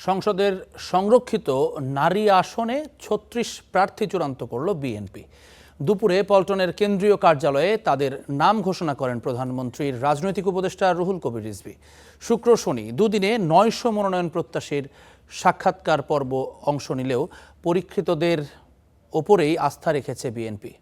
সংসদের সংরক্ষিত নারী আসনে ৩৬ প্রার্থী চূড়ান্ত করল বিএনপি। দুপুরে পল্টনের কেন্দ্রীয় কার্যালয়ে তাদের নাম ঘোষণা করেন প্রধানমন্ত্রীর রাজনৈতিক উপদেষ্টা রুহুল কবির রিজভী। শুক্র শনি দুদিনে ৯০০ মনোনয়ন প্রত্যাশীর সাক্ষাৎকার পর্ব অংশ নিলেও পরীক্ষিতদের ওপরেই আস্থা রেখেছে বিএনপি।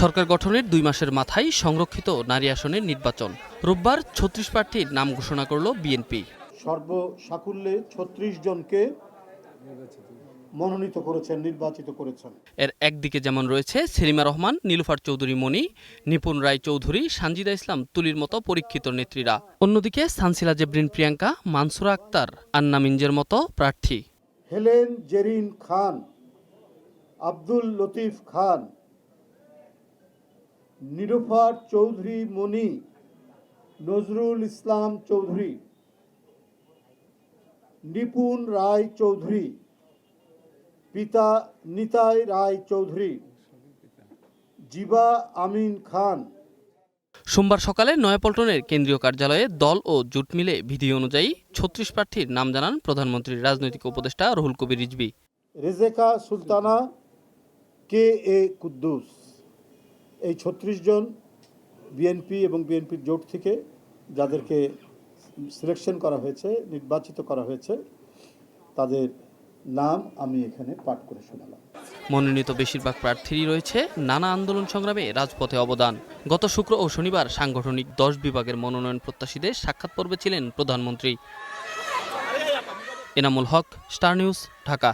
সরকার গঠনের ২ মাসের মাথায় সংরক্ষিত নারী আসনের নির্বাচন। রোববার ৩৬ প্রার্থীর নাম ঘোষণা করল বিএনপি। সর্বসাকুল্যে ৩৬ জনকে মনোনীত করেছেন, নির্বাচিত করেছেন। এর একদিকে যেমন রয়েছে সেলিমা রহমান, নীলুফার চৌধুরী মনি, নিপুণ রায় চৌধুরী, সানজিদা ইসলাম তুলির মতো পরীক্ষিত নেত্রীরা। অন্যদিকে সানসিলা জেবরিন প্রিয়াঙ্কা, মানসুরা আক্তার, আন্না মিঞ্জের মতো প্রার্থী। হেলেন জেরিন খান, আব্দুল লতিফ খান, নীলুফার চৌধুরী মনি, নজরুল ইসলাম চৌধুরী, নিপুণ রায় চৌধুরী, পিতা নিতাই রায় চৌধুরী, জিবা আমিন খান। সোমবার সকালে নয়াপল্টনের কেন্দ্রীয় কার্যালয়ে দল ও জোট মিলে বিধি অনুযায়ী ৩৬ প্রার্থীর নাম জানান প্রধানমন্ত্রীর রাজনৈতিক উপদেষ্টা রুহুল কবির রিজভী। রেজেকা সুলতানা, কে এ কুদ্দুস, এই ৩৬ জন বিএনপি এবং বিএনপির জোট থেকে যাদেরকে সিলেকশন করা হয়েছে, নির্বাচিত করা হয়েছে, তাদের নাম আমি এখানে পাঠ করে শোনালাম। মনোনীত বেশিরভাগ প্রার্থীরই রয়েছে নানা আন্দোলন সংগ্রামে রাজপথে অবদান। গত শুক্র ও শনিবার সাংগঠনিক ১০ বিভাগের মনোনয়ন প্রত্যাশীদের সাক্ষাৎ পর্বে ছিলেন প্রধানমন্ত্রী। Enamul Haque, star news, Dhaka.